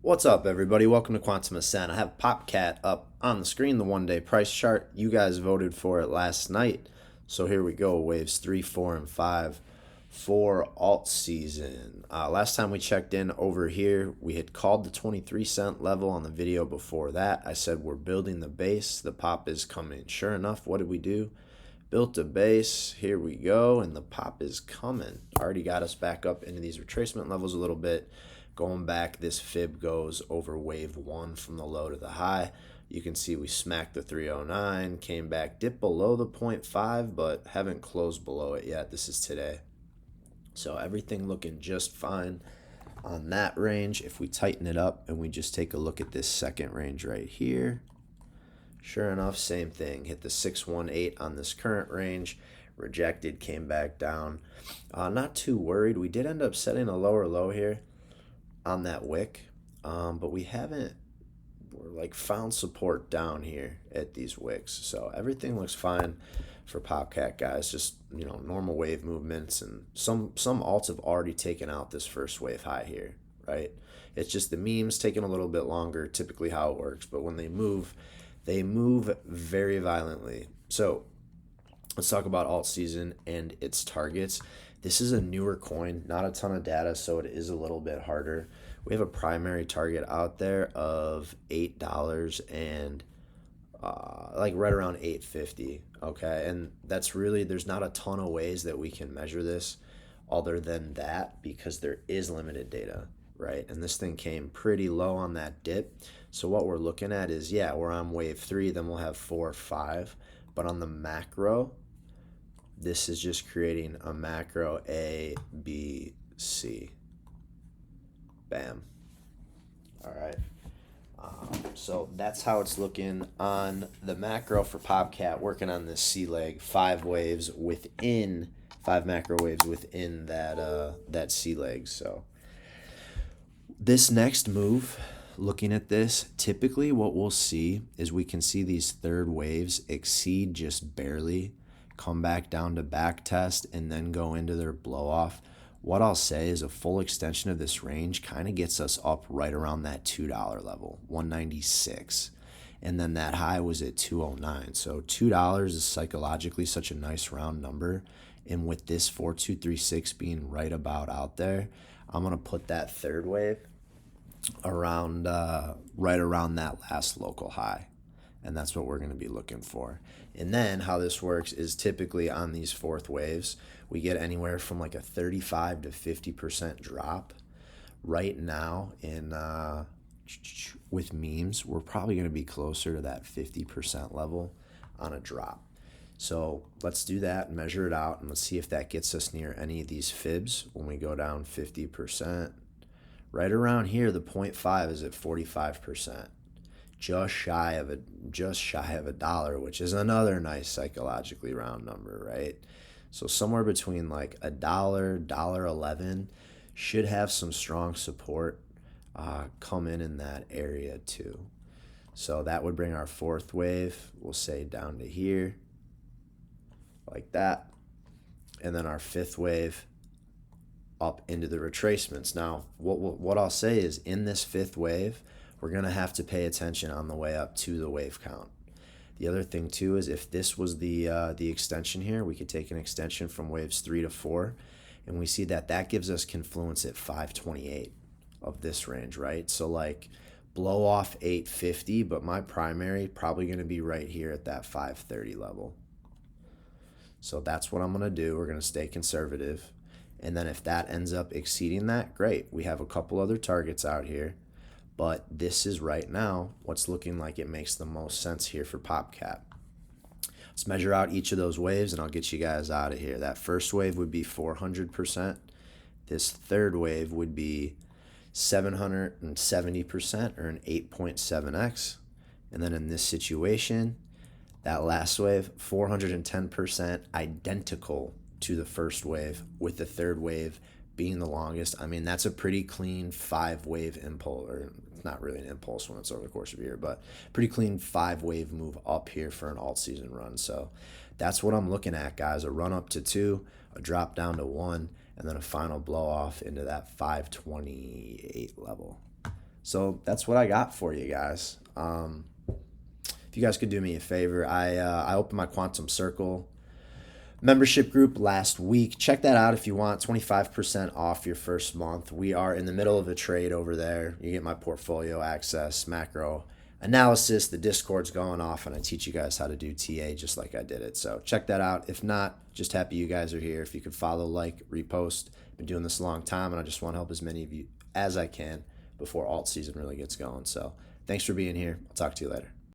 What's up, everybody? Welcome to Quantum Ascent. I have Popcat up on the screen, the one-day price chart. You guys voted for it last night. So here we go, waves 3, 4, and 5 for Altseason. Last time we checked in over here, we had called the 23-cent level on the video before that. I said we're building the base. The pop is coming. Sure enough, what did we do? Built a base. Here we go, and the pop is coming. Already got us back up into these retracement levels a little bit. Going back, this fib goes over wave 1 from the low to the high. You can see we smacked the 309, came back, dipped below the 0.5, but haven't closed below it yet. This is today. So everything looking just fine on that range. If we tighten it up and we just take a look at this second range right here, sure enough, same thing. Hit the 618 on this current range. Rejected, came back down. Not too worried. We did end up setting a lower low here on that wick, but we're found support down here at these wicks. So everything looks fine for Popcat, guys. Just, normal wave movements, and some alts have already taken out this first wave high here, right? It's just the memes taking a little bit longer, typically how it works, but when they move very violently. So let's talk about Altseason and its targets. This is a newer coin, not a ton of data, so it is a little bit harder. We have a primary target out there of $8 and right around $8.50, okay? And that's really, there's not a ton of ways that we can measure this other than that, because there is limited data, right? And this thing came pretty low on that dip. So what we're looking at is, yeah, we're on wave 3, then we'll have 4 or 5. But on the macro, this is just creating a macro A, B, C. Bam. All right. So that's how it's looking on the macro for Popcat, working on this C leg, 5 macro waves within that C leg. So this next move, looking at this, typically what we'll see is we can see these third waves exceed just barely, come back down to back test, and then go into their blow off. What I'll say is a full extension of this range kind of gets us up right around that $2 level, 196. And then that high was at 209. So $2 is psychologically such a nice round number. And with this 4236 being right about out there, I'm going to put that third wave around right around that last local high. And that's what we're going to be looking for. And then how this works is typically on these fourth waves, we get anywhere from like a 35 to 50% drop. Right now with memes, we're probably going to be closer to that 50% level on a drop. So let's do that and measure it out, and let's see if that gets us near any of these fibs when we go down 50%. Right around here, the 0.5 is at 45%. Just shy of a dollar, which is another nice psychologically round number, right? So somewhere between like $1.11 should have some strong support come in that area too. So that would bring our fourth wave, we'll say, down to here like that, and then our fifth wave up into the retracements. Now what I'll say is, in this fifth wave, we're going to have to pay attention on the way up to the wave count. The other thing too is, if this was the extension here, we could take an extension from waves 3 to 4, and we see that gives us confluence at 528 of this range, right? So like blow off 850, but my primary probably going to be right here at that 530 level. So that's what I'm going to do. We're going to stay conservative. And then if that ends up exceeding that, great. We have a couple other targets out here. But this is right now what's looking like it makes the most sense here for Popcat. Let's measure out each of those waves, and I'll get you guys out of here. That first wave would be 400%. This third wave would be 770%, or an 8.7x. And then in this situation, that last wave, 410%, identical to the first wave, with the third wave being the longest. I mean, that's a pretty clean 5-wave impulse, or it's not really an impulse when it's over the course of a year, but pretty clean 5-wave move up here for an alt-season run. So that's what I'm looking at, guys. A run up to 2, a drop down to 1, and then a final blow off into that 528 level. So that's what I got for you guys. If you guys could do me a favor, I opened my Quantum Circle membership group last week. Check that out if you want. 25% off your first month. We are in the middle of a trade over there. You get my portfolio access, macro analysis. The Discord's going off, and I teach you guys how to do TA just like I did it. So check that out. If not, just happy you guys are here. If you could follow, like, repost. Been doing this a long time, and I just want to help as many of you as I can before alt season really gets going. So thanks for being here. I'll talk to you later.